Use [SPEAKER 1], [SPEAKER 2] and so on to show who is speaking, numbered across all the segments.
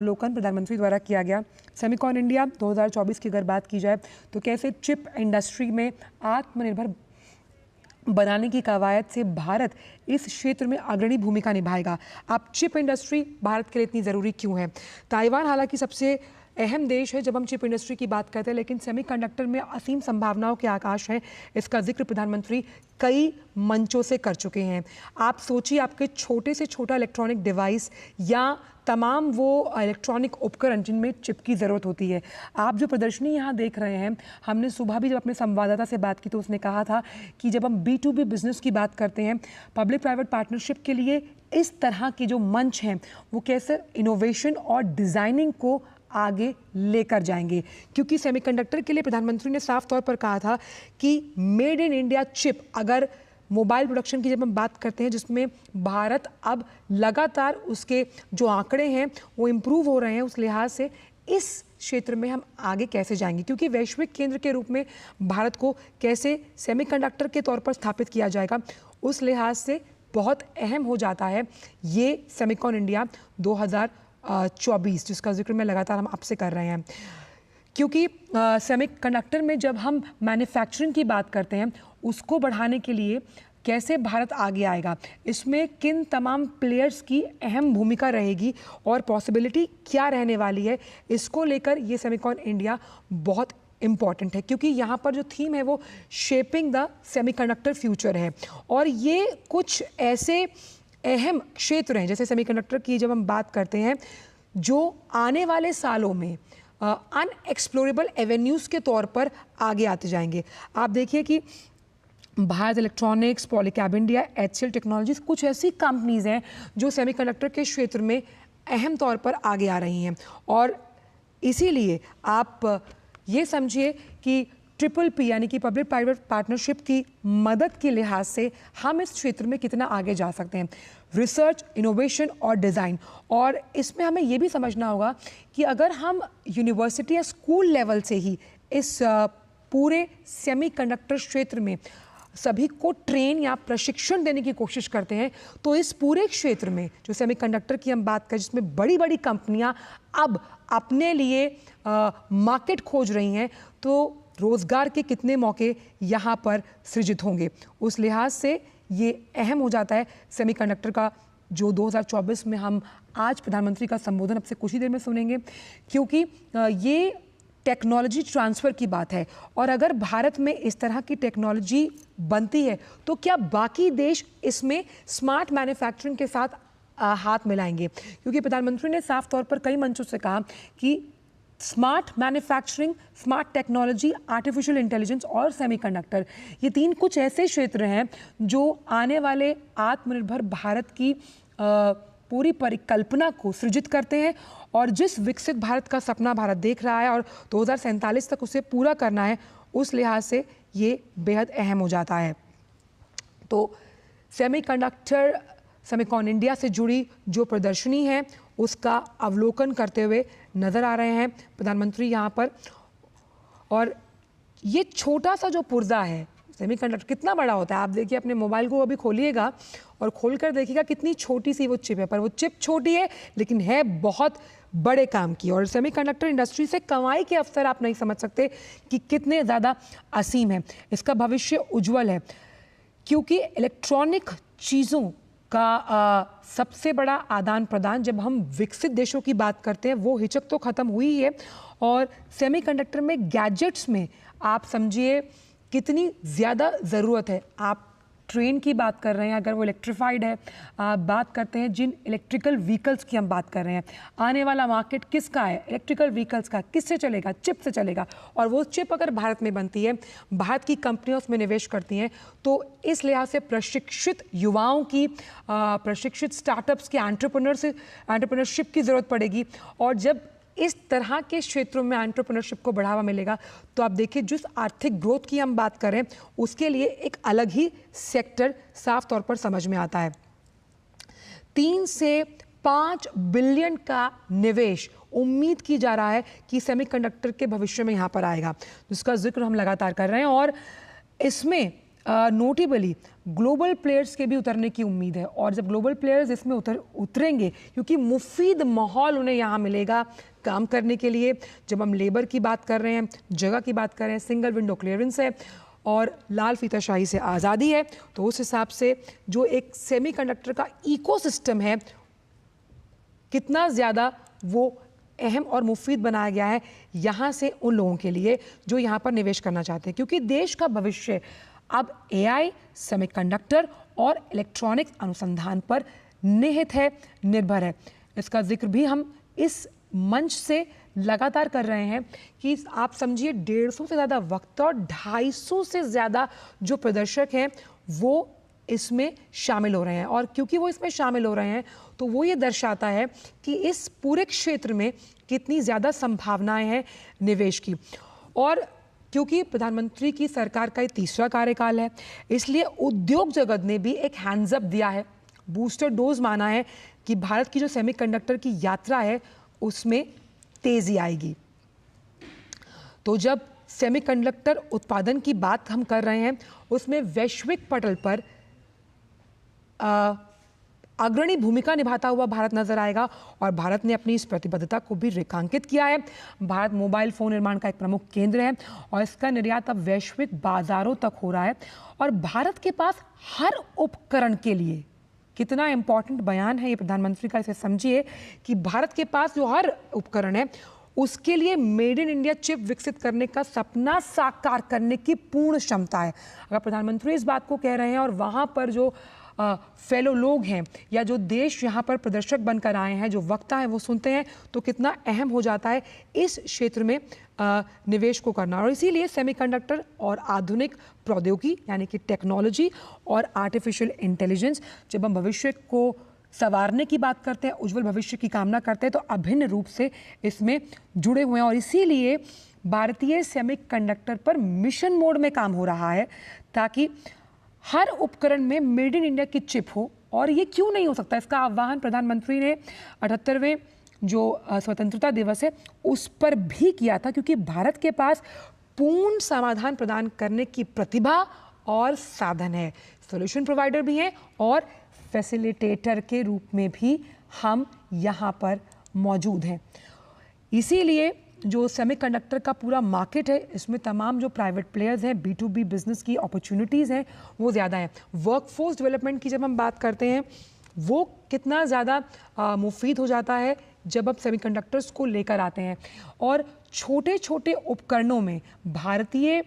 [SPEAKER 1] अवलोकन प्रधानमंत्री द्वारा किया गया। सेमिकॉन इंडिया 2024 की अगर बात की जाए तो कैसे चिप इंडस्ट्री में आत्मनिर्भर बनाने की कवायद से भारत इस क्षेत्र में अग्रणी भूमिका निभाएगा। अब चिप इंडस्ट्री भारत के लिए इतनी ज़रूरी क्यों है? ताइवान हालांकि सबसे अहम देश है जब हम चिप इंडस्ट्री की बात करते हैं, लेकिन सेमीकंडक्टर में असीम संभावनाओं के आकाश हैं। इसका जिक्र प्रधानमंत्री कई मंचों से कर चुके हैं। आप सोचिए, आपके छोटे से छोटा इलेक्ट्रॉनिक डिवाइस या तमाम वो इलेक्ट्रॉनिक उपकरण जिनमें चिप की ज़रूरत होती है। आप जो प्रदर्शनी यहाँ देख रहे हैं, हमने सुबह भी जब अपने संवाददाता से बात की तो उसने कहा था कि जब हम B2B बिजनेस की बात करते हैं, पब्लिक प्राइवेट पार्टनरशिप के लिए इस तरह के जो मंच हैं वो कैसे इनोवेशन और डिज़ाइनिंग को आगे लेकर जाएंगे। क्योंकि सेमीकंडक्टर के लिए प्रधानमंत्री ने साफ तौर पर कहा था कि मेड इन इंडिया चिप, अगर मोबाइल प्रोडक्शन की जब हम बात करते हैं जिसमें भारत अब लगातार उसके जो आंकड़े हैं वो इम्प्रूव हो रहे हैं, उस लिहाज से इस क्षेत्र में हम आगे कैसे जाएंगे, क्योंकि वैश्विक केंद्र के रूप में भारत को कैसे सेमीकंडक्टर के तौर पर स्थापित किया जाएगा, उस लिहाज से बहुत अहम हो जाता है ये सेमिकॉन इंडिया 2024 जिसका जिक्र मैं लगातार हम आपसे कर रहे हैं। क्योंकि सेमीकंडक्टर में जब हम मैन्युफैक्चरिंग की बात करते हैं, उसको बढ़ाने के लिए कैसे भारत आगे आएगा, इसमें किन तमाम प्लेयर्स की अहम भूमिका रहेगी और पॉसिबिलिटी क्या रहने वाली है, इसको लेकर ये सेमिकॉन इंडिया बहुत इम्पॉर्टेंट है। क्योंकि यहाँ पर जो थीम है वो शेपिंग द सेमीकंडक्टर फ्यूचर है और ये कुछ ऐसे अहम क्षेत्र हैं जैसे सेमीकंडक्टर की जब हम बात करते हैं जो आने वाले सालों में अनएक्सप्लोरेबल एवेन्यूज़ के तौर पर आगे आते जाएंगे। आप देखिए कि Bharat electronics, Polycab India, HCL technologies, कुछ ऐसी कंपनीज़ हैं जो सेमीकंडक्टर के क्षेत्र में अहम तौर पर आगे आ रही हैं और इसीलिए आप ये समझिए कि PPP यानी कि पब्लिक प्राइवेट पार्टनरशिप की मदद के लिहाज से हम इस क्षेत्र में कितना आगे जा सकते हैं, रिसर्च, इनोवेशन और डिज़ाइन। और इसमें हमें ये भी समझना होगा कि अगर हम यूनिवर्सिटी या स्कूल लेवल से ही इस पूरे सेमीकंडक्टर क्षेत्र में सभी को ट्रेन या प्रशिक्षण देने की कोशिश करते हैं तो इस पूरे क्षेत्र में जो सेमीकंडक्टर की हम बात करें जिसमें बड़ी बड़ी कंपनियां अब अपने लिए मार्केट खोज रही हैं, तो रोज़गार के कितने मौके यहाँ पर सृजित होंगे, उस लिहाज से ये अहम हो जाता है सेमीकंडक्टर का जो 2024 में हम आज प्रधानमंत्री का संबोधन अब से कुछ ही देर में सुनेंगे। क्योंकि ये टेक्नोलॉजी ट्रांसफ़र की बात है और अगर भारत में इस तरह की टेक्नोलॉजी बनती है तो क्या बाकी देश इसमें स्मार्ट मैन्युफैक्चरिंग के साथ हाथ मिलाएंगे? क्योंकि प्रधानमंत्री ने साफ तौर पर कई मंचों से कहा कि smart manufacturing, smart technology, artificial intelligence और सेमीकंडक्टर, ये तीन कुछ ऐसे क्षेत्र हैं जो आने वाले आत्मनिर्भर भारत की पूरी परिकल्पना को सृजित करते हैं और जिस विकसित भारत का सपना भारत देख रहा है और 2047 तक उसे पूरा करना है, उस लिहाज से ये बेहद अहम हो जाता है। तो सेमिकॉन इंडिया से जुड़ी जो प्रदर्शनी है उसका अवलोकन करते हुए नज़र आ रहे हैं प्रधानमंत्री यहाँ पर। और ये छोटा सा जो पुर्जा है, सेमीकंडक्टर कितना बड़ा होता है, आप देखिए, अपने मोबाइल को अभी खोलिएगा और खोलकर देखिएगा कितनी छोटी सी वो चिप है, पर वो चिप छोटी है लेकिन है बहुत बड़े काम की। और सेमीकंडक्टर इंडस्ट्री से कमाई के अवसर आप नहीं समझ सकते कि कितने ज़्यादा असीम है। इसका भविष्य उज्जवल है क्योंकि इलेक्ट्रॉनिक चीज़ों का सबसे बड़ा आदान प्रदान जब हम विकसित देशों की बात करते हैं वो हिचक तो ख़त्म हुई है और सेमीकंडक्टर में गैजेट्स में आप समझिए कितनी ज़्यादा ज़रूरत है। आप ट्रेन की बात कर रहे हैं, अगर वो इलेक्ट्रिफाइड है, आप बात करते हैं जिन इलेक्ट्रिकल व्हीकल्स की हम बात कर रहे हैं, आने वाला मार्केट किसका है, इलेक्ट्रिकल व्हीकल्स का, किससे चलेगा, चिप से चलेगा। और वो चिप अगर भारत में बनती है, भारत की कंपनियां उसमें निवेश करती हैं, तो इस लिहाज से प्रशिक्षित युवाओं की, प्रशिक्षित स्टार्टअप्स के एंटरप्रेन्योरशिप की ज़रूरत पड़ेगी। और जब इस तरह के क्षेत्रों में एंटरप्रेन्योरशिप को बढ़ावा मिलेगा तो आप देखिए जिस आर्थिक ग्रोथ की हम बात करें उसके लिए एक अलग ही सेक्टर साफ तौर पर समझ में आता है। 3 से 5 बिलियन का निवेश उम्मीद की जा रहा है कि सेमीकंडक्टर के भविष्य में यहाँ पर आएगा, जिसका जिक्र हम लगातार कर रहे हैं। और इसमें नोटेबली ग्लोबल प्लेयर्स के भी उतरने की उम्मीद है। और जब ग्लोबल प्लेयर्स इसमें उतरेंगे क्योंकि मुफीद माहौल उन्हें यहाँ मिलेगा काम करने के लिए। जब हम लेबर की बात कर रहे हैं, जगह की बात कर रहे हैं, सिंगल विंडो क्लियरेंस है और लाल फीताशाही से आज़ादी है, तो उस हिसाब से जो एक सेमीकंडक्टर का इकोसिस्टम है कितना ज़्यादा वो अहम और मुफीद बनाया गया है यहाँ से उन लोगों के लिए जो यहाँ पर निवेश करना चाहते हैं। क्योंकि देश का भविष्य अब एआई, सेमीकंडक्टर और इलेक्ट्रॉनिक अनुसंधान पर निहित है, निर्भर है। इसका जिक्र भी हम इस मंच से लगातार कर रहे हैं कि आप समझिए 150 से ज़्यादा वक्ता और 250 से ज़्यादा जो प्रदर्शक हैं वो इसमें शामिल हो रहे हैं। और क्योंकि वो इसमें शामिल हो रहे हैं तो वो ये दर्शाता है कि इस पूरे क्षेत्र में कितनी ज़्यादा संभावनाएं हैं निवेश की। और क्योंकि प्रधानमंत्री की सरकार का ये तीसरा कार्यकाल है, इसलिए उद्योग जगत ने भी एक हैंड्स अप दिया है, बूस्टर डोज माना है कि भारत की जो सेमीकंडक्टर की यात्रा है उसमें तेज़ी आएगी। तो जब सेमीकंडक्टर उत्पादन की बात हम कर रहे हैं उसमें वैश्विक पटल पर अग्रणी भूमिका निभाता हुआ भारत नजर आएगा। और भारत ने अपनी इस प्रतिबद्धता को भी रेखांकित किया है। भारत मोबाइल फोन निर्माण का एक प्रमुख केंद्र है और इसका निर्यात अब वैश्विक बाजारों तक हो रहा है। और भारत के पास हर उपकरण के लिए, कितना इंपॉर्टेंट बयान है ये प्रधानमंत्री का, इसे समझिए कि भारत के पास जो हर उपकरण है उसके लिए मेड इन इंडिया चिप विकसित करने का सपना साकार करने की पूर्ण क्षमता है। अगर प्रधानमंत्री इस बात को कह रहे हैं और वहाँ पर जो फेलो लोग हैं या जो देश यहाँ पर प्रदर्शक बनकर आए हैं, जो वक्ता हैं, वो सुनते हैं तो कितना अहम हो जाता है इस क्षेत्र में निवेश को करना। और इसीलिए सेमीकंडक्टर और आधुनिक प्रौद्योगिकी यानी कि टेक्नोलॉजी और आर्टिफिशियल इंटेलिजेंस, जब हम भविष्य को संवारने की बात करते हैं, उज्जवल भविष्य की कामना करते हैं, तो अभिन्न रूप से इसमें जुड़े हुए हैं। और इसीलिए भारतीय सेमीकंडक्टर पर मिशन मोड में काम हो रहा है ताकि हर उपकरण में मेड इन इंडिया की चिप हो। और ये क्यों नहीं हो सकता, इसका आह्वान प्रधानमंत्री ने 78वें जो स्वतंत्रता दिवस है उस पर भी किया था, क्योंकि भारत के पास पूर्ण समाधान प्रदान करने की प्रतिभा और साधन है। सॉल्यूशन प्रोवाइडर भी हैं और फैसिलिटेटर के रूप में भी हम यहाँ पर मौजूद हैं। इसीलिए जो सेमीकंडक्टर का पूरा मार्केट है इसमें तमाम जो प्राइवेट प्लेयर्स हैं, B2B बिजनेस की अपॉर्चुनिटीज़ हैं वो ज़्यादा हैं। वर्कफोर्स डेवलपमेंट की जब हम बात करते हैं वो कितना ज़्यादा मुफीद हो जाता है जब आप सेमीकंडक्टर्स को लेकर आते हैं। और छोटे छोटे उपकरणों में भारतीय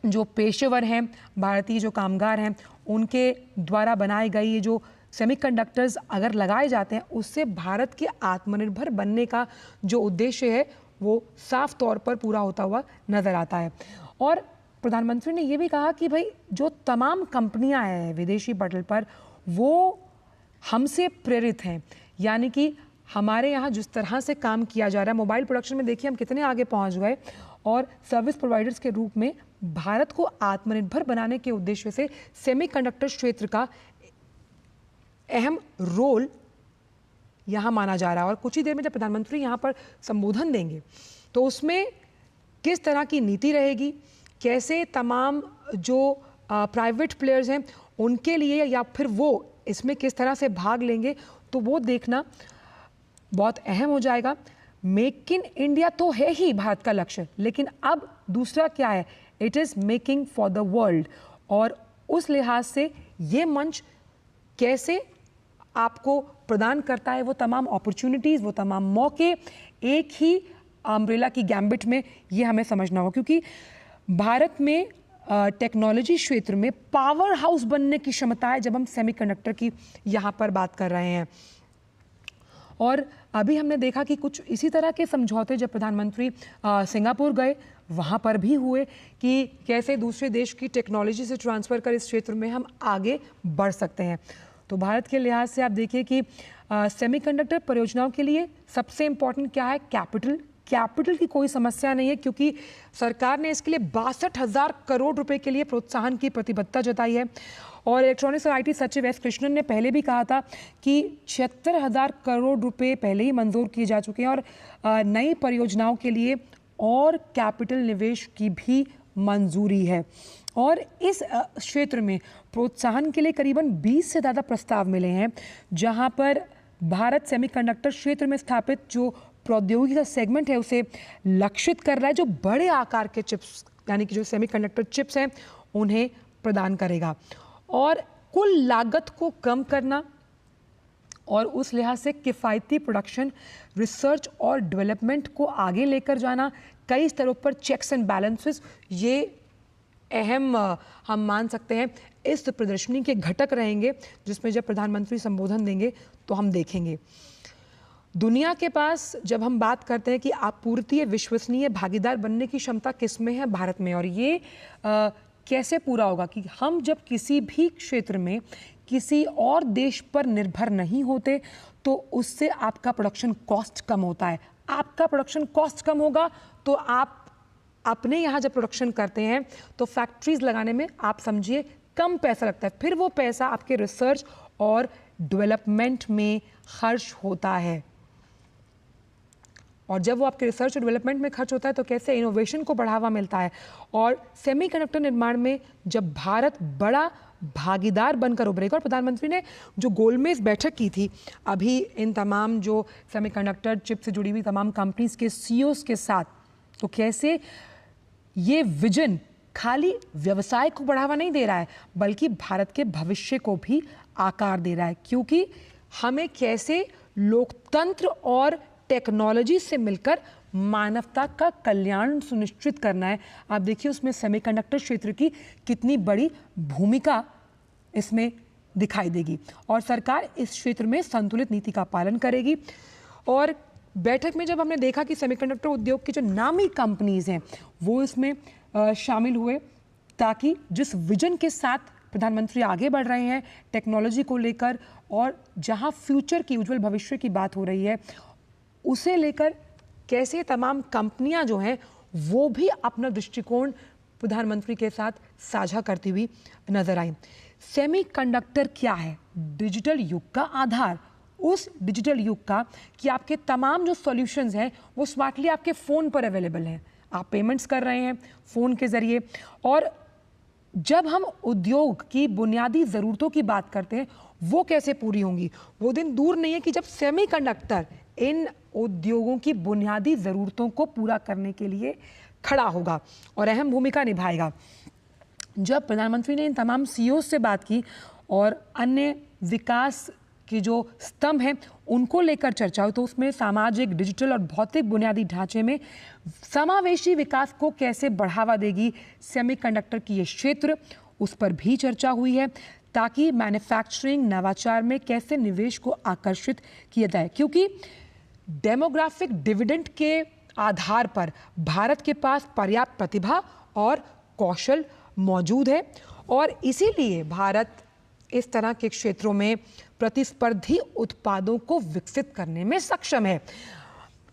[SPEAKER 1] जो पेशेवर हैं, भारतीय जो कामगार हैं, उनके द्वारा बनाए गए ये जो सेमीकंडक्टर्स अगर लगाए जाते हैं उससे भारत के आत्मनिर्भर बनने का जो उद्देश्य है वो साफ तौर पर पूरा होता हुआ नज़र आता है। और प्रधानमंत्री ने ये भी कहा कि भाई जो तमाम कंपनियां हैं विदेशी पटल पर वो हमसे प्रेरित हैं, यानी कि हमारे यहाँ जिस तरह से काम किया जा रहा है मोबाइल प्रोडक्शन में, देखिए हम कितने आगे पहुँच गए। और सर्विस प्रोवाइडर्स के रूप में भारत को आत्मनिर्भर बनाने के उद्देश्य से सेमीकंडक्टर क्षेत्र का अहम रोल यहाँ माना जा रहा है। और कुछ ही देर में जब प्रधानमंत्री यहाँ पर संबोधन देंगे तो उसमें किस तरह की नीति रहेगी, कैसे तमाम जो प्राइवेट प्लेयर्स हैं उनके लिए या फिर वो इसमें किस तरह से भाग लेंगे, तो वो देखना बहुत अहम हो जाएगा। मेक इन इंडिया तो है ही भारत का लक्ष्य, लेकिन अब दूसरा क्या है, it is making for the world. और उस लिहाज से ये मंच कैसे आपको प्रदान करता है वो तमाम अपॉर्चुनिटीज़, वो तमाम मौके एक ही अम्ब्रेला की गैम्बिट में, ये हमें समझना होगा। क्योंकि भारत में टेक्नोलॉजी क्षेत्र में पावर हाउस बनने की क्षमता है जब हम सेमीकंडक्टर की यहाँ पर बात कर रहे हैं। और अभी हमने देखा कि कुछ इसी तरह के समझौते जब प्रधानमंत्री सिंगापुर गए वहाँ पर भी हुए कि कैसे दूसरे देश की टेक्नोलॉजी से ट्रांसफ़र कर इस क्षेत्र में हम आगे बढ़ सकते हैं। तो भारत के लिहाज से आप देखिए कि सेमीकंडक्टर परियोजनाओं के लिए सबसे इम्पॉर्टेंट क्या है, कैपिटल की कोई समस्या नहीं है, क्योंकि सरकार ने इसके लिए 62,000 करोड़ रुपए के लिए प्रोत्साहन की प्रतिबद्धता जताई है। और इलेक्ट्रॉनिक्स और IT सचिव S कृष्णन ने पहले भी कहा था कि 76,000 करोड़ रुपए पहले ही मंजूर किए जा चुके हैं और नई परियोजनाओं के लिए और कैपिटल निवेश की भी मंजूरी है। और इस क्षेत्र में प्रोत्साहन के लिए करीबन 20 से ज़्यादा प्रस्ताव मिले हैं, जहां पर भारत सेमीकंडक्टर क्षेत्र में स्थापित जो प्रौद्योगिकी का सेगमेंट है उसे लक्षित कर रहा है, जो बड़े आकार के चिप्स यानी कि जो सेमीकंडक्टर चिप्स हैं उन्हें प्रदान करेगा। और कुल लागत को कम करना और उस लिहाज से किफ़ायती प्रोडक्शन, रिसर्च और डेवलपमेंट को आगे लेकर जाना, कई स्तरों पर चेक्स एंड बैलेंसेस, ये अहम हम मान सकते हैं इस प्रदर्शनी के घटक रहेंगे, जिसमें जब प्रधानमंत्री संबोधन देंगे तो हम देखेंगे। दुनिया के पास जब हम बात करते हैं कि आपूर्ति विश्वसनीय भागीदार बनने की क्षमता किस में है, भारत में, और ये कैसे पूरा होगा कि हम जब किसी भी क्षेत्र में किसी और देश पर निर्भर नहीं होते तो उससे आपका प्रोडक्शन कॉस्ट कम होता है। आपका प्रोडक्शन कॉस्ट कम होगा तो आप अपने यहाँ जब प्रोडक्शन करते हैं तो फैक्ट्रीज लगाने में आप समझिए कम पैसा लगता है, फिर वो पैसा आपके रिसर्च और डेवलपमेंट में खर्च होता है। और जब वो आपके रिसर्च और डेवलपमेंट में खर्च होता है तो कैसे इनोवेशन को बढ़ावा मिलता है। और सेमीकंडक्टर निर्माण में जब भारत बड़ा भागीदार बनकर उभरेगा, और प्रधानमंत्री ने जो गोलमेज बैठक की थी अभी इन तमाम जो सेमीकंडक्टर चिप से जुड़ी हुई तमाम कंपनीज के सीईओज के साथ, तो कैसे ये विजन खाली व्यवसाय को बढ़ावा नहीं दे रहा है बल्कि भारत के भविष्य को भी आकार दे रहा है, क्योंकि हमें कैसे लोकतंत्र और टेक्नोलॉजी से मिलकर मानवता का कल्याण सुनिश्चित करना है। आप देखिए उसमें सेमीकंडक्टर क्षेत्र की कितनी बड़ी भूमिका इसमें दिखाई देगी, और सरकार इस क्षेत्र में संतुलित नीति का पालन करेगी। और बैठक में जब हमने देखा कि सेमीकंडक्टर उद्योग की जो नामी कंपनीज हैं वो इसमें शामिल हुए, ताकि जिस विजन के साथ प्रधानमंत्री आगे बढ़ रहे हैं टेक्नोलॉजी को लेकर, और जहां फ्यूचर की उज्जवल भविष्य की बात हो रही है, उसे लेकर कैसे तमाम कंपनियां जो हैं वो भी अपना दृष्टिकोण प्रधानमंत्री के साथ साझा करती हुई नजर आई। सेमीकंडक्टर क्या है? डिजिटल युग का आधार, उस डिजिटल युग का कि आपके तमाम जो सॉल्यूशंस हैं वो स्मार्टली आपके फ़ोन पर अवेलेबल हैं, आप पेमेंट्स कर रहे हैं फ़ोन के ज़रिए। और जब हम उद्योग की बुनियादी ज़रूरतों की बात करते हैं वो कैसे पूरी होंगी, वो दिन दूर नहीं है कि जब सेमीकंडक्टर इन उद्योगों की बुनियादी ज़रूरतों को पूरा करने के लिए खड़ा होगा और अहम भूमिका निभाएगा। जब प्रधानमंत्री ने इन तमाम सीईओ से बात की और अन्य विकास के जो स्तंभ हैं उनको लेकर चर्चा हुई, तो उसमें सामाजिक, डिजिटल और भौतिक बुनियादी ढांचे में समावेशी विकास को कैसे बढ़ावा देगी सेमीकंडक्टर की ये क्षेत्र, उस पर भी चर्चा हुई है, ताकि मैन्युफैक्चरिंग, नवाचार में कैसे निवेश को आकर्षित किया जाए। क्योंकि डेमोग्राफिक डिविडेंड के आधार पर भारत के पास पर्याप्त प्रतिभा और कौशल मौजूद है, और इसीलिए भारत इस तरह के क्षेत्रों में प्रतिस्पर्धी उत्पादों को विकसित करने में सक्षम है।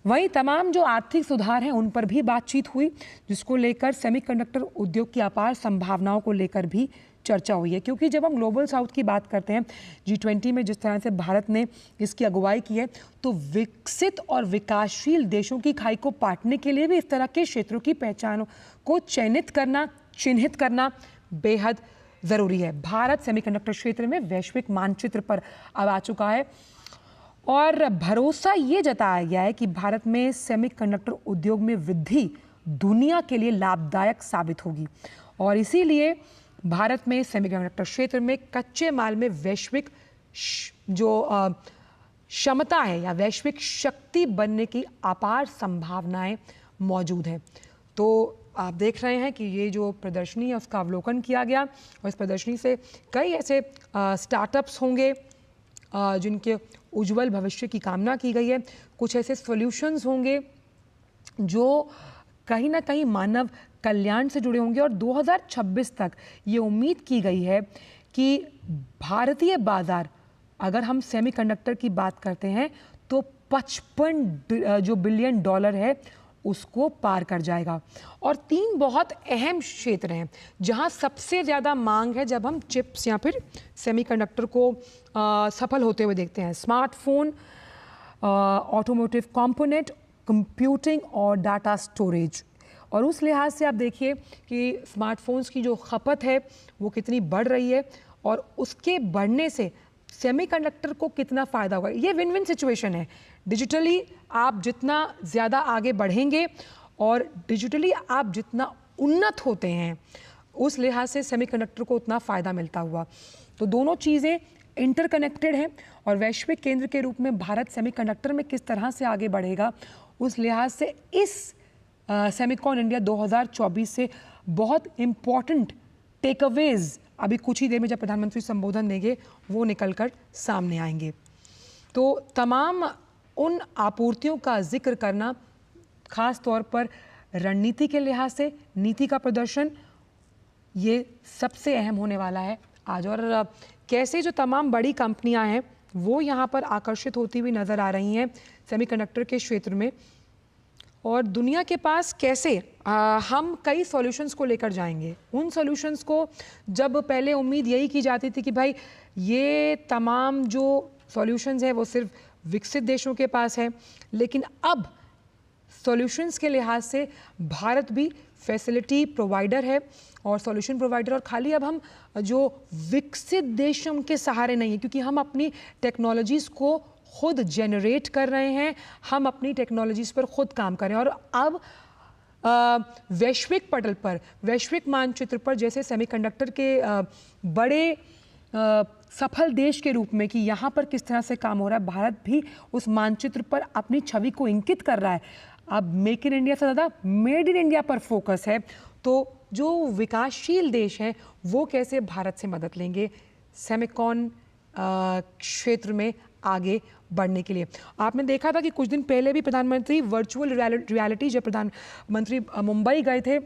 [SPEAKER 1] वहीं तमाम जो आर्थिक सुधार हैं उन पर भी बातचीत हुई, जिसको लेकर सेमीकंडक्टर उद्योग की अपार संभावनाओं को लेकर भी चर्चा हुई है। क्योंकि जब हम ग्लोबल साउथ की बात करते हैं, G20 में जिस तरह से भारत ने इसकी अगुवाई की है, तो विकसित और विकासशील देशों की खाई को पाटने के लिए भी इस तरह के क्षेत्रों की पहचान को चिन्हित करना बेहद ज़रूरी है। भारत सेमीकंडक्टर क्षेत्र में वैश्विक मानचित्र पर अब आ चुका है, और भरोसा ये जताया गया है कि भारत में सेमीकंडक्टर उद्योग में वृद्धि दुनिया के लिए लाभदायक साबित होगी, और इसीलिए भारत में सेमीकंडक्टर क्षेत्र में कच्चे माल में वैश्विक जो क्षमता है या वैश्विक शक्ति बनने की अपार संभावनाएं मौजूद हैं। तो आप देख रहे हैं कि ये जो प्रदर्शनी है उसका अवलोकन किया गया, और इस प्रदर्शनी से कई ऐसे स्टार्टअप्स होंगे जिनके उज्जवल भविष्य की कामना की गई है। कुछ ऐसे सॉल्यूशंस होंगे जो कहीं ना कहीं मानव कल्याण से जुड़े होंगे, और 2026 तक ये उम्मीद की गई है कि भारतीय बाजार, अगर हम सेमीकंडक्टर की बात करते हैं, तो 55 जो बिलियन डॉलर है उसको पार कर जाएगा। और 3 बहुत अहम क्षेत्र हैं जहां सबसे ज़्यादा मांग है जब हम चिप्स या फिर सेमीकंडक्टर को सफल होते हुए देखते हैं: स्मार्टफोन, ऑटोमोटिव कंपोनेंट, कंप्यूटिंग और डाटा स्टोरेज। और उस लिहाज से आप देखिए कि स्मार्टफोन्स की जो खपत है वो कितनी बढ़ रही है और उसके बढ़ने से सेमीकंडक्टर को कितना फ़ायदा होगा। ये विन विन सिचुएशन है। डिजिटली आप जितना ज़्यादा आगे बढ़ेंगे और डिजिटली आप जितना उन्नत होते हैं, उस लिहाज से सेमीकंडक्टर को उतना फ़ायदा मिलता हुआ। तो दोनों चीज़ें इंटरकनेक्टेड हैं और वैश्विक केंद्र के रूप में भारत सेमीकंडक्टर में किस तरह से आगे बढ़ेगा, उस लिहाज से इस सेमिकॉन इंडिया 2024 से बहुत इम्पॉर्टेंट टेकअवेज अभी कुछ ही देर में जब प्रधानमंत्री संबोधन देंगे वो निकल कर सामने आएंगे। तो तमाम उन आपूर्तियों का जिक्र करना, खास तौर पर रणनीति के लिहाज से नीति का प्रदर्शन, ये सबसे अहम होने वाला है आज। और कैसे जो तमाम बड़ी कंपनियां हैं वो यहाँ पर आकर्षित होती हुई नज़र आ रही हैं सेमीकंडक्टर के क्षेत्र में, और दुनिया के पास कैसे हम कई सॉल्यूशंस को लेकर जाएंगे। उन सॉल्यूशंस को जब पहले उम्मीद यही की जाती थी कि भाई ये तमाम जो सॉल्यूशंस है वो सिर्फ विकसित देशों के पास है, लेकिन अब सॉल्यूशंस के लिहाज से भारत भी फैसिलिटी प्रोवाइडर है और सॉल्यूशन प्रोवाइडर। और खाली अब हम जो विकसित देशों के सहारे नहीं है, क्योंकि हम अपनी टेक्नोलॉजीज़ को खुद जनरेट कर रहे हैं, हम अपनी टेक्नोलॉजीज़ पर खुद काम कर रहे हैं। और अब वैश्विक पटल पर, वैश्विक मानचित्र पर जैसे सेमीकंडक्टर के बड़े सफल देश के रूप में कि यहाँ पर किस तरह से काम हो रहा है, भारत भी उस मानचित्र पर अपनी छवि को इंकित कर रहा है। अब मेक इन इंडिया से ज़्यादा मेड इन इंडिया पर फोकस है। तो जो विकासशील देश हैं वो कैसे भारत से मदद लेंगे सेमिकॉन क्षेत्र में आगे बढ़ने के लिए। आपने देखा था कि कुछ दिन पहले भी प्रधानमंत्री वर्चुअल रियलिटी, जब प्रधानमंत्री मुंबई गए थे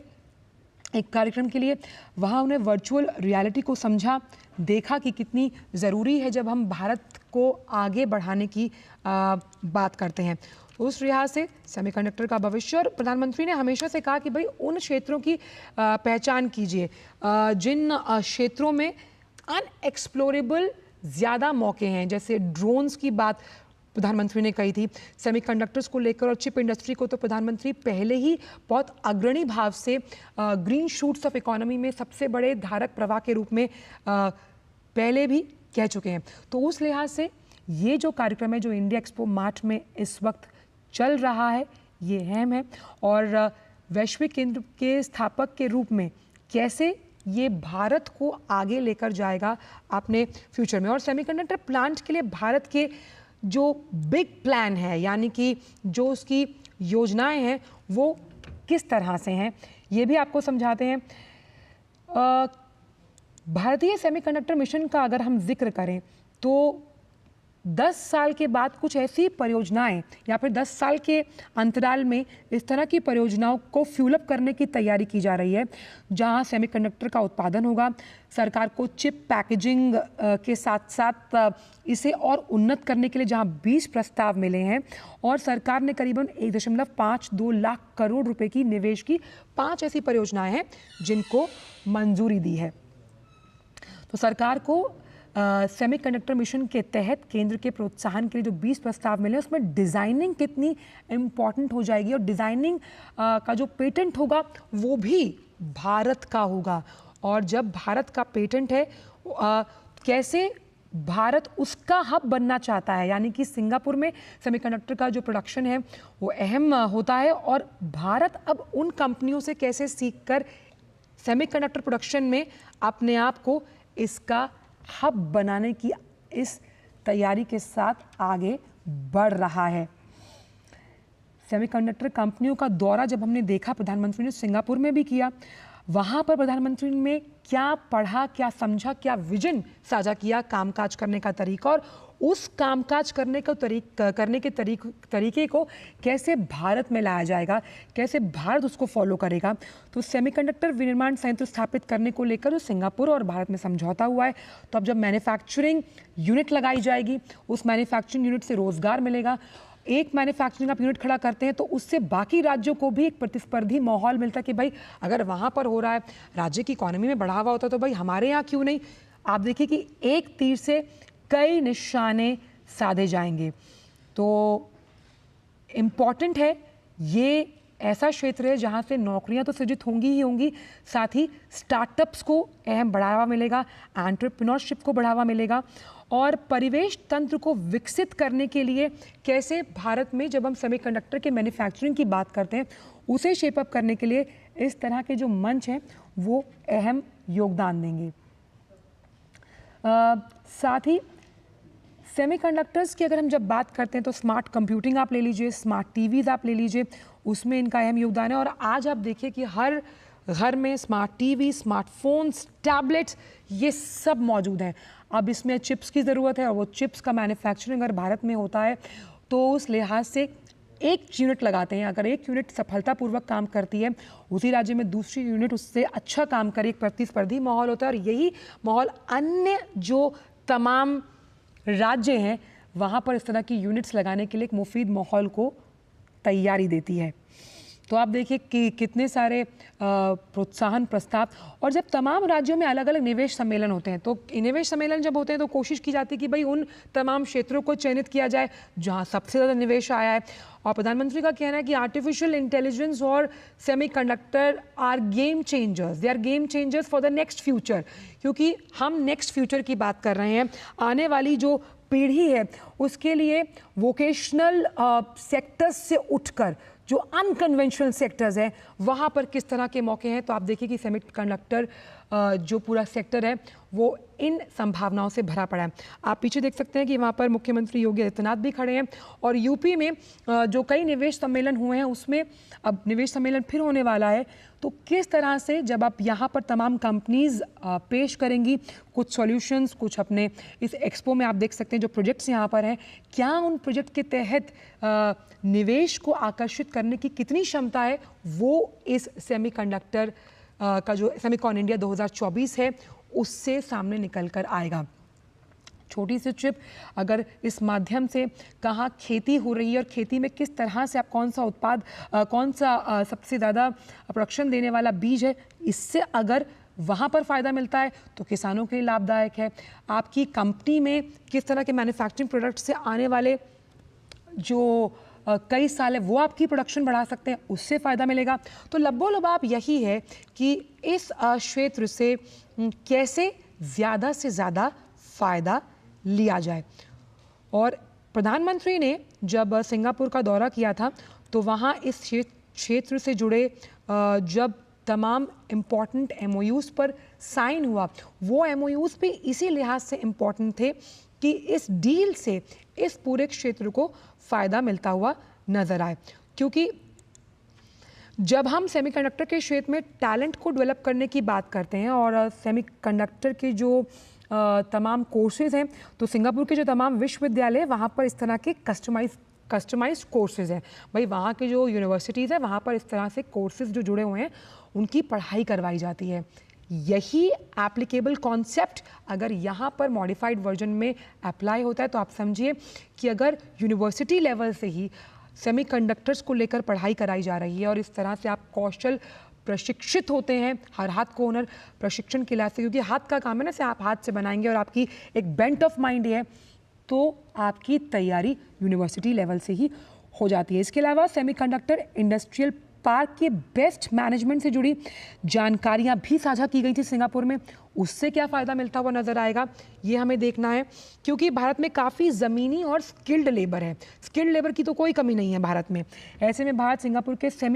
[SPEAKER 1] एक कार्यक्रम के लिए, वहाँ उन्हें वर्चुअल रियलिटी को समझा, देखा कि कितनी ज़रूरी है जब हम भारत को आगे बढ़ाने की बात करते हैं। उस लिहाज से सेमीकंडक्टर का भविष्य, और प्रधानमंत्री ने हमेशा से कहा कि भाई उन क्षेत्रों की पहचान कीजिए जिन क्षेत्रों में अनएक्सप्लोरेबल ज़्यादा मौके हैं। जैसे ड्रोन्स की बात प्रधानमंत्री ने कही थी, सेमीकंडक्टर्स को लेकर और चिप इंडस्ट्री को तो प्रधानमंत्री पहले ही बहुत अग्रणी भाव से ग्रीन शूट्स ऑफ इकोनॉमी में सबसे बड़े धारक प्रवाह के रूप में पहले भी कह चुके हैं। तो उस लिहाज से ये जो कार्यक्रम है जो इंडिया एक्सपो मार्च में इस वक्त चल रहा है, ये अहम है। और वैश्विक केंद्र के स्थापक के रूप में कैसे ये भारत को आगे लेकर जाएगा अपने फ्यूचर में। और सेमीकंडक्टर प्लांट के लिए भारत के जो बिग प्लान है, यानी कि जो उसकी योजनाएं हैं वो किस तरह से हैं, ये भी आपको समझाते हैं। भारतीय सेमीकंडक्टर मिशन का अगर हम जिक्र करें तो 10 साल के बाद कुछ ऐसी परियोजनाएं या फिर 10 साल के अंतराल में इस तरह की परियोजनाओं को फ्यूलअप करने की तैयारी की जा रही है जहां सेमीकंडक्टर का उत्पादन होगा। सरकार को चिप पैकेजिंग के साथ साथ इसे और उन्नत करने के लिए जहां 20 प्रस्ताव मिले हैं और सरकार ने करीबन 1.52 लाख करोड़ रुपए की निवेश की 5 ऐसी परियोजनाएं हैं जिनको मंजूरी दी है। तो सरकार को सेमीकंडक्टर मिशन के तहत केंद्र के प्रोत्साहन के लिए जो 20 प्रस्ताव मिले उसमें डिज़ाइनिंग कितनी इम्पॉर्टेंट हो जाएगी, और डिज़ाइनिंग का जो पेटेंट होगा वो भी भारत का होगा। और जब भारत का पेटेंट है कैसे भारत उसका हब बनना चाहता है, यानी कि सिंगापुर में सेमीकंडक्टर का जो प्रोडक्शन है वो अहम होता है, और भारत अब उन कंपनियों से कैसे सीखकर सेमीकंडक्टर प्रोडक्शन में अपने आप को इसका हब बनाने की इस तैयारी के साथ आगे बढ़ रहा है। सेमीकंडक्टर कंपनियों का दौरा जब हमने देखा, प्रधानमंत्री ने सिंगापुर में भी किया, वहाँ पर प्रधानमंत्री ने क्या पढ़ा, क्या समझा, क्या विजन साझा किया कामकाज करने का तरीका, और उस कामकाज करने के तरीके को कैसे भारत में लाया जाएगा, कैसे भारत उसको फॉलो करेगा। तो सेमीकंडक्टर विनिर्माण संयंत्र स्थापित करने को लेकर सिंगापुर और भारत में समझौता हुआ है। तो अब जब मैन्युफैक्चरिंग यूनिट लगाई जाएगी, उस मैन्युफैक्चरिंग यूनिट से रोजगार मिलेगा। एक मैन्युफैक्चरिंग आप यूनिट खड़ा करते हैं तो उससे बाकी राज्यों को भी एक प्रतिस्पर्धी माहौल मिलता है कि भाई अगर वहाँ पर हो रहा है, राज्य की इकोनॉमी में बढ़ावा होता है तो भाई हमारे यहाँ क्यों नहीं। आप देखिए कि एक तीर से कई निशाने साधे जाएंगे। तो इम्पॉर्टेंट है ये ऐसा क्षेत्र है जहां से नौकरियां तो सृजित होंगी ही होंगी, साथ ही स्टार्टअप्स को अहम बढ़ावा मिलेगा, एंटरप्रेन्योरशिप को बढ़ावा मिलेगा और परिवेश तंत्र को विकसित करने के लिए कैसे भारत में जब हम सेमीकंडक्टर के मैन्युफैक्चरिंग की बात करते हैं उसे शेपअप करने के लिए इस तरह के जो मंच हैं वो अहम योगदान देंगे। साथ ही सेमीकंडक्टर्स की अगर हम जब बात करते हैं तो स्मार्ट कंप्यूटिंग आप ले लीजिए, स्मार्ट टीवीज़ आप ले लीजिए, उसमें इनका अहम योगदान है। और आज आप देखिए कि हर घर में स्मार्ट टीवी, स्मार्टफोन्स, टैबलेट्स ये सब मौजूद हैं। अब इसमें चिप्स की ज़रूरत है और वो चिप्स का मैन्युफैक्चरिंग अगर भारत में होता है तो उस लिहाज से एक यूनिट लगाते हैं, अगर एक यूनिट सफलतापूर्वक काम करती है उसी राज्य में दूसरी यूनिट उससे अच्छा काम करे, एक प्रतिस्पर्धी माहौल होता है और यही माहौल अन्य जो तमाम राज्य हैं वहाँ पर इस तरह की यूनिट्स लगाने के लिए एक मुफीद माहौल को तैयारी देती है। तो आप देखिए कि कितने सारे प्रोत्साहन प्रस्ताव, और जब तमाम राज्यों में अलग अलग निवेश सम्मेलन होते हैं तो निवेश सम्मेलन जब होते हैं तो कोशिश की जाती है कि भाई उन तमाम क्षेत्रों को चयनित किया जाए जहां सबसे ज़्यादा निवेश आया है। और प्रधानमंत्री का कहना है कि आर्टिफिशियल इंटेलिजेंस और semiconductor are game changers, they are game changers for the next future, क्योंकि हम नेक्स्ट फ्यूचर की बात कर रहे हैं। आने वाली जो पीढ़ी है उसके लिए वोकेशनल सेक्टर्स से उठकर जो अनकन्वेंशनल सेक्टर्स हैं वहाँ पर किस तरह के मौके हैं। तो आप देखिए कि सेमीकंडक्टर जो पूरा सेक्टर है वो इन संभावनाओं से भरा पड़ा है। आप पीछे देख सकते हैं कि वहाँ पर मुख्यमंत्री योगी आदित्यनाथ भी खड़े हैं और यूपी में जो कई निवेश सम्मेलन हुए हैं उसमें अब निवेश सम्मेलन फिर होने वाला है। तो किस तरह से जब आप यहाँ पर तमाम कंपनीज पेश करेंगी कुछ सॉल्यूशंस, कुछ अपने इस एक्सपो में आप देख सकते हैं जो प्रोजेक्ट्स यहाँ पर हैं, क्या उन प्रोजेक्ट के तहत निवेश को आकर्षित करने की कितनी क्षमता है, वो इस सेमीकंडक्टर का जो सेमीकॉन इंडिया 2024 है उससे सामने निकल कर आएगा। छोटी सी चिप अगर इस माध्यम से कहाँ खेती हो रही है और खेती में किस तरह से आप कौन सा उत्पाद, कौन सा सबसे ज़्यादा प्रोडक्शन देने वाला बीज है, इससे अगर वहाँ पर फ़ायदा मिलता है तो किसानों के लिए लाभदायक है। आपकी कंपनी में किस तरह के मैन्युफैक्चरिंग प्रोडक्ट से आने वाले जो कई साल है वो आपकी प्रोडक्शन बढ़ा सकते हैं, उससे फ़ायदा मिलेगा। तो लब्बो-लबाब यही है कि इस क्षेत्र से कैसे ज़्यादा से ज़्यादा फ़ायदा लिया जाए। और प्रधानमंत्री ने जब सिंगापुर का दौरा किया था तो वहाँ इस क्षेत्र से जुड़े जब तमाम इम्पॉर्टेंट MOUs पर साइन हुआ, वो MOUs भी इसी लिहाज से इम्पॉर्टेंट थे कि इस डील से इस पूरे क्षेत्र को फ़ायदा मिलता हुआ नज़र आए। क्योंकि जब हम सेमीकंडक्टर के क्षेत्र में टैलेंट को डेवलप करने की बात करते हैं और सेमीकंडक्टर के जो तमाम कोर्सेज़ हैं तो सिंगापुर के जो तमाम विश्वविद्यालय वहाँ पर इस तरह के कस्टमाइज्ड कोर्सेज़ हैं। भाई वहाँ के जो यूनिवर्सिटीज़ हैं वहाँ पर इस तरह से कोर्सेज़ जो जुड़े हुए हैं उनकी पढ़ाई करवाई जाती है। यही एप्लीकेबल कॉन्सेप्ट अगर यहाँ पर मॉडिफाइड वर्जन में अप्लाई होता है तो आप समझिए कि अगर यूनिवर्सिटी लेवल से ही सेमीकंडक्टर्स को लेकर पढ़ाई कराई जा रही है और इस तरह से आप कौशल प्रशिक्षित होते हैं हर हाथ को हुनर प्रशिक्षण के लिहाज से, क्योंकि हाथ का काम है ना, से आप हाथ से बनाएंगे और आपकी एक बेंट ऑफ माइंड है तो आपकी तैयारी यूनिवर्सिटी लेवल से ही हो जाती है। इसके अलावा सेमीकंडक्टर इंडस्ट्रियल पार्क के बेस्ट मैनेजमेंट से जुड़ी जानकारियां भी साझा की गई थी सिंगापुर में, उससे क्या फ़ायदा मिलता हुआ नज़र आएगा ये हमें देखना है। क्योंकि भारत में काफ़ी ज़मीनी और स्किल्ड लेबर है, स्किल्ड लेबर की तो कोई कमी नहीं है भारत में। ऐसे में भारत सिंगापुर के सेमी